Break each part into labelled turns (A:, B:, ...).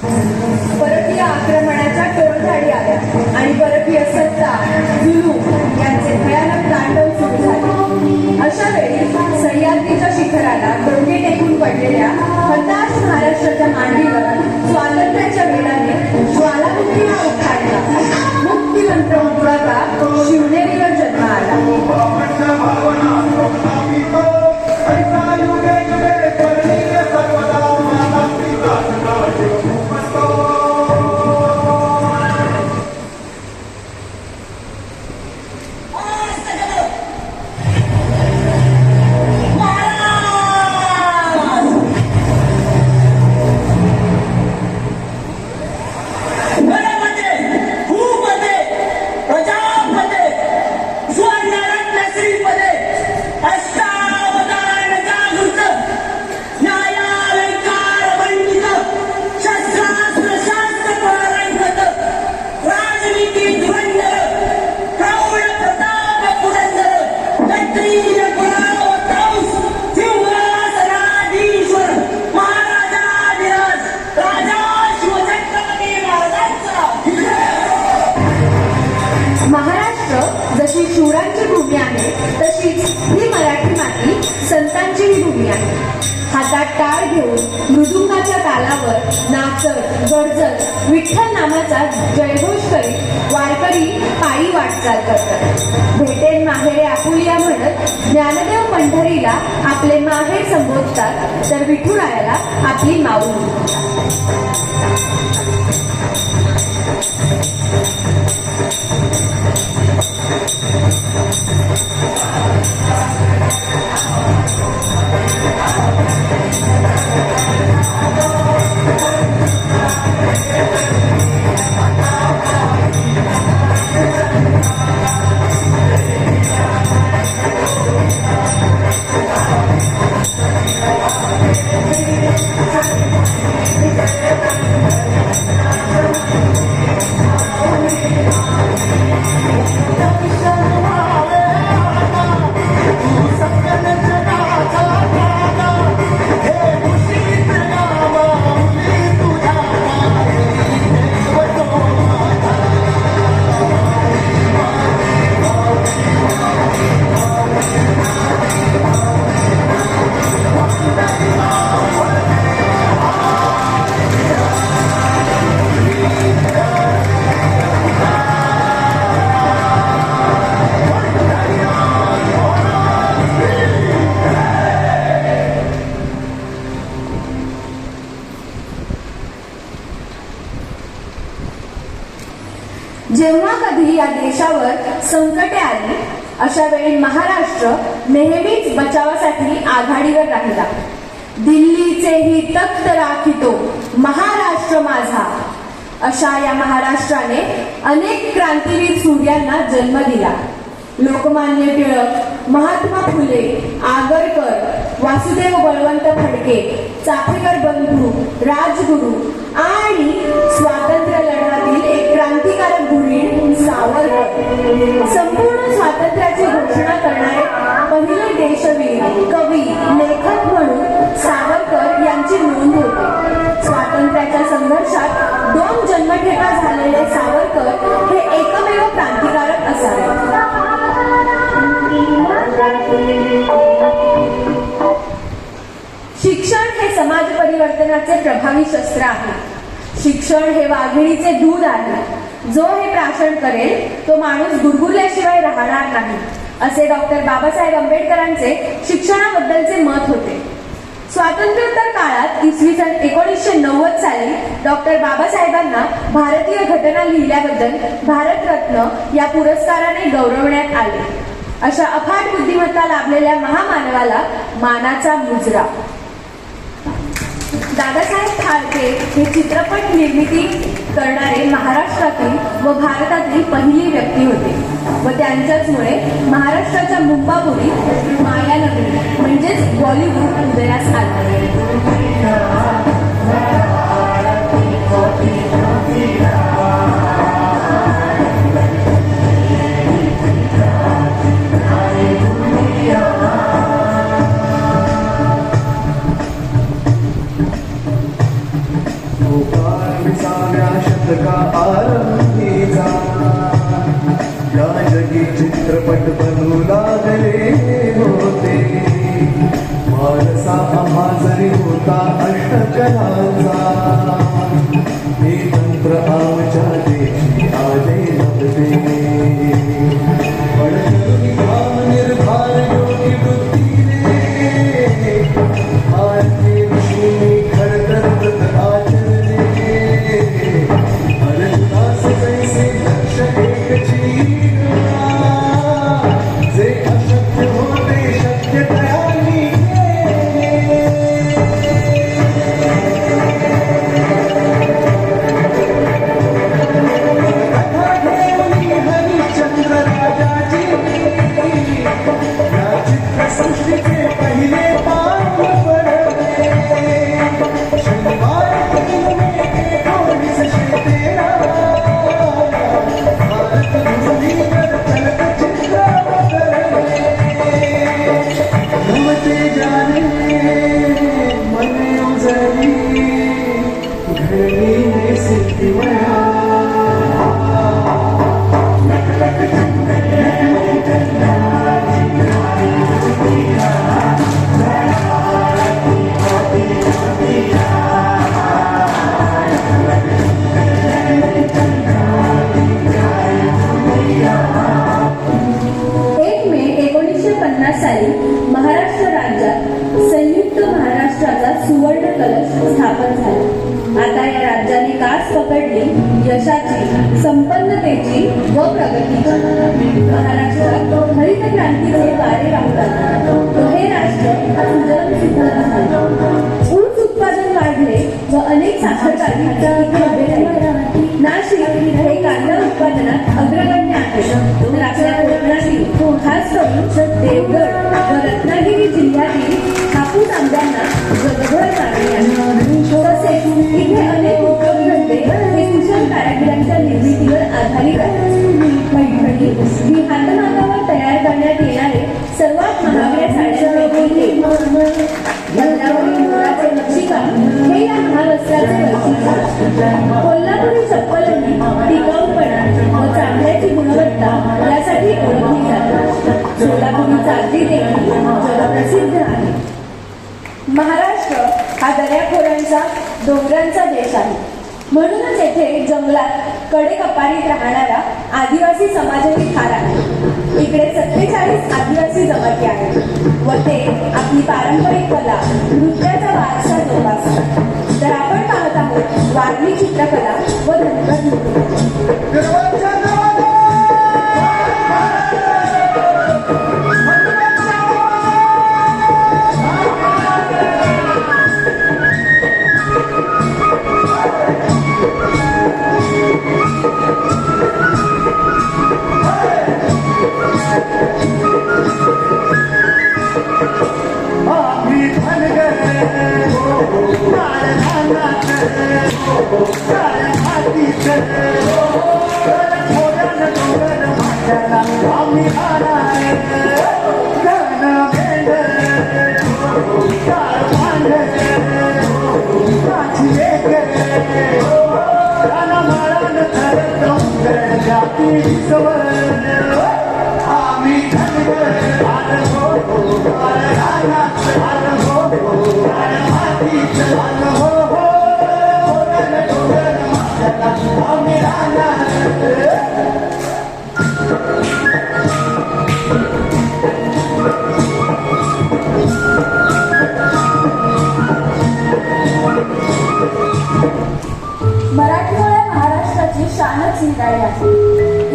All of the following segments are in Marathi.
A: परकीय आक्रमणाच्या टोळधाडी आल्या आणि परकीय सत्ता जुलूम यांचे भयानक तांडव सुरू झाले. अशा वेळी सह्याद्रीच्या शिखराला डोके टेकून पडलेल्या हताश महाराष्ट्राच्या मांडीवर स्वातंत्र्याच्या वेळाने ज्वालामुखी हा उठाडला. मुक्तिमंत्र उद्गारा शिवनेरीवर जन्म आला. महाराष्ट्र जशी शूरांची भूमी आहे तशीच ही मराठी माती संतांचीही भूमी आहे. हातात टाळ घेऊन मृदुंगाच्या तालावर नाचत गरजत विठ्ठल नामाचा जयघोष करीत वारकरी पायी वाटचाल करतात. भेटेन माहेरे आपुलिया म्हणत ज्ञानदेव पंढरीला आपले माहेर संबोधतात तर विठुरायाला आपली माऊली म्हणतात. जेव्हा कधी या देशावर संकटे आली अशा वेळी महाराष्ट्र नेहमीच बचावासाठी आघाडीवर राहिला. दिल्लीचेही तख्त राखितो महाराष्ट्र माझा अशा या महाराष्ट्राने अनेक क्रांतीवीर सूर्यांना जन्म दिला. लोकमान्य टिळक, महात्मा फुले, आगरकर, वासुदेव बळवंत फडके, चाफेकर बंधू, राजगुरू आणि स्वातंत्र्य लढ्यातील एक क्रांतिकारक धुरीण सावरकर. संपूर्ण स्वातंत्र्याची घोषणा करणारे पहिले देशवीर, कवी, लेखक म्हणून सावरकर यांची नोंद होते. स्वातंत्र्याच्या संघर्षात 2 जन्मठेपा झालेले सावरकर हे एकमेव क्रांतिकारक असावे. शिक्षण हे समाज परिवर्तनाचे प्रभावी शस्त्र आहे. शिक्षण हे वाघिणीचे दूध आहे. जो हे प्राशन करेल तो माणूस गुरगुरल्याशिवाय राहणार नाही असे डॉक्टर बाबासाहेब आंबेडकरांचे शिक्षणाबद्दलचे मत होते. स्वातंत्र्योत्तर काळात इसवी सन 1990 साली डॉक्टर बाबासाहेबांना भारतीय घटना लिहिल्याबद्दल भारतरत्न या पुरस्काराने गौरवण्यात आले. अशा अफाट बुद्धिमत्ता लाभलेल्या महामानवाला मानाचा मुजरा. दादासाहेब फाळके हे चित्रपट निर्मिती करणारे महाराष्ट्रातील व भारतातील पहिली व्यक्ती होते व त्यांच्याचमुळे महाराष्ट्राच्या मुंबापुरी मायानगरी म्हणजेच बॉलिवूड उदयास आले.
B: गोपाळ विसाव्या शतका आरंभीचा या जगी चित्रपट बनू लागले होते वारसा आम्हा जरी होता अष्टकलाचा हे तंत्र आमच्या देशी आले नव्हते पण भाव निर्धार योगी वृत्तीने भारतीय ऋषींनी खरतर व्रत आचरले अर्जुनास जैसे लक्ष एक चीरा जे अशक्य होते शक्य तयारी कथा घेऊन हरिश्चंद्र राजाची या चित्रसृष्टीचे पहिले पाऊल पडले शनिवार 1913 भारत भूमीवर तलक चित्र नमते जाने मन उजळली घडली सिद्धिमया
A: मे 1950 साली महाराष्ट्र राज्यात संयुक्त महाराष्ट्राचा सुवर्ण कलश स्थापन झाला. आता या राज्याने कास पकडली यशाची, संपन्नतेची व प्रगतीची. महाराष्ट्रात हरित क्रांतीचे वारे वाहतात. हे राष्ट्र सुजलाम सुफलाम झाले. ऊस उत्पादन वाढले व अनेक साखर कारखान्यांची उभे राहिले. नाशिक हे कांदा उत्पादनात अग्रगण्य आहे. तर आपल्या कोकणातील खास करून देवगड व रत्नागिरी जिल्ह्यातील हापूस आंब्यांना जगभर मागणी आहे. तसेच इथे अनेक उद्योगधंदे हे कुशल कारागिरांच्या निर्मितीवर आधारित आहेत. पैठणी ही हातमागावर तयार करण्यात येणारे सर्वात महागड्या साड्यांपैकी एक. बंगल्यावरील मोराचे नक्षीकाम हे या महावस्त्राचे वैशिष्ट्य. कोल्हापुरी चप्पलही टिकाऊपणा व चांगल्याची गुणवत्ता यासाठी ओळखली जाते. सोलापुरी चादरी देखील जगप्रसिद्ध आहे. महाराष्ट्र हा दर्याखोऱ्यांचा, डोंगरांचा देश आहे. म्हणूनच येथे जंगलात कडेकपारीत राहणारा आदिवासी समाजही फार आहे. इकडे 47 आदिवासी जमाती आहेत व ते आपली पारंपरिक कला, नृत्याचा वारसा जोपासतात. तर आपण पाहत आहोत वारली चित्रकला व धनगर नृत्य. मराठमोळ्या महाराष्ट्राची शानच निराळी आहे.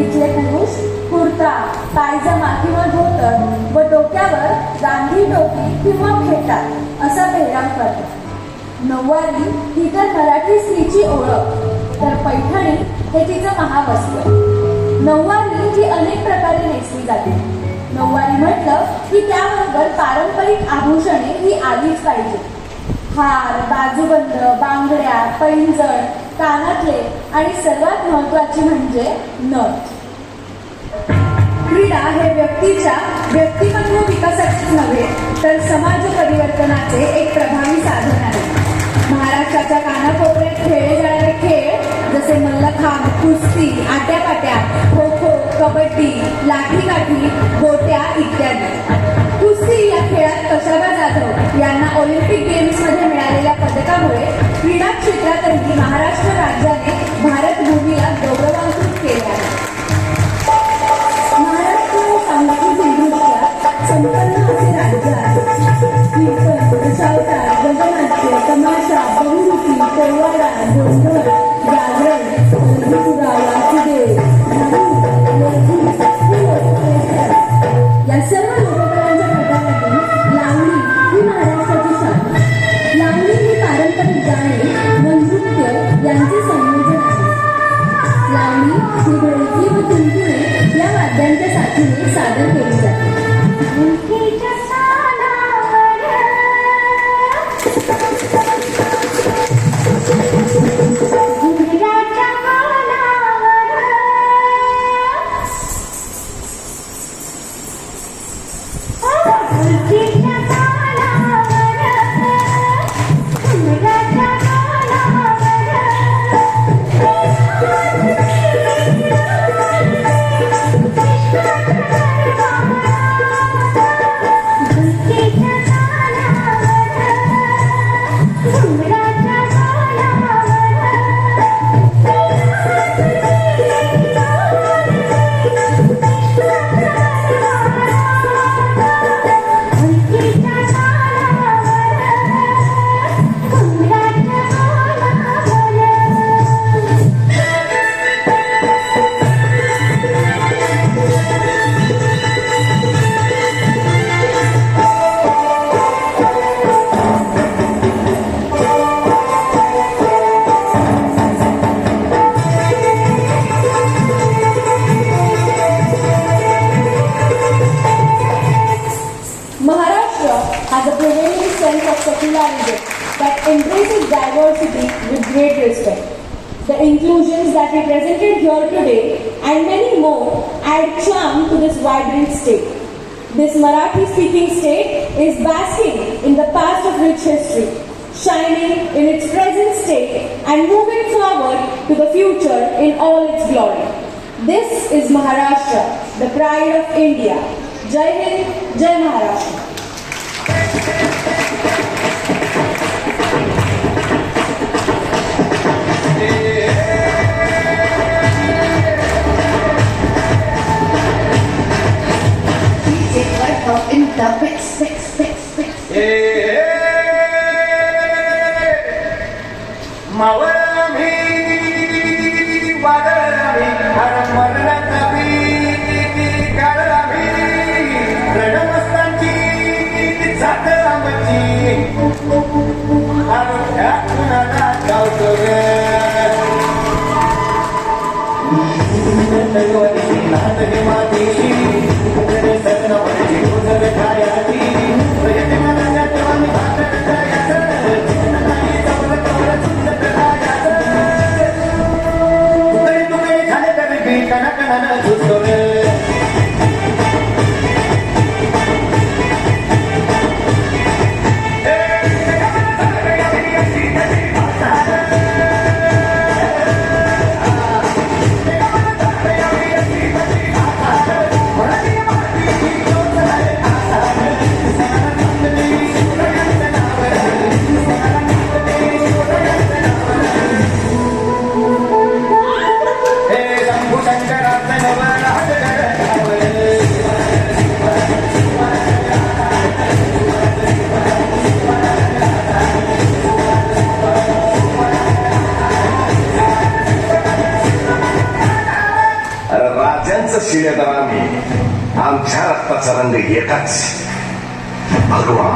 A: इथले पुरुष कुर्ता, पायजमा किंवा धोतर व डोक्यावर गांधी टोपी किंवा फेटा असा पेहराव करतात. नऊवारी ही तर मराठी स्त्रीची ओळख, तर पैठणी हे तिचं महावस्त्र. नऊवारी ही अनेक प्रकारे नेसली जाते. नऊवारी म्हटलं की त्याबरोबर पारंपरिक आभूषणे ही आलीच पाहिजे. हार, बाजूबंद, बांगड्या, पैंजण, कानातले आणि सर्वात महत्त्वाची म्हणजे नथ. क्रीडा हे व्यक्तीच्या व्यक्तिमत्व विकासाचेच नव्हे तर समाज परिवर्तनाचे एक प्रभावी साधन आहे. महाराष्ट्राच्या कानाकोपऱ्यात खेळले ऑलिम्पिक गेम्समध्ये मिळालेल्या पदकामुळे क्रीडा क्षेत्रातही महाराष्ट्र राज्याने भारत भूमीला गौरवान्वित केले आहे. महाराष्ट्र हे सांस्कृतिकदृष्ट्या संपन्न असे राज्य आहे. कीर्तन, दशावतार, गजनाट्य, तमाशा, बहुरूपी, पोवाडा, गोंधळ, जागरण, हळदीकुरा, वासुदेव, या सर्व लोककलांच्या प्रकारातून लावणी ही महाराष्ट्राची शान. लावणी ही पारंपरिक गाणे व नृत्य यांचे संयोजन आहे. लावणी ही ढोलकी व तुणतुणे या वाद्यांच्या साथीने सादर केली जाते. Has a prevailing sense of secularism that embraces diversity with great respect. The inclusions that we presented here today and many more add charm to this vibrant state. This Marathi-speaking state is basking in the past of rich history, shining in its present state and moving forward to the future in all its glory. This is Maharashtra, the pride of India. Jai Hind, Jai Maharashtra.
C: In the mix.
B: मावळामी वादळामी हरमरणामी काळामी रणमस्तांची जात आमची आरोग्या कुणाला गावतो नातनी मातीशी सगळं गुजर खायाची शिलेदार आम्ही आमच्या रक्ताचा रंग एकाच भगवा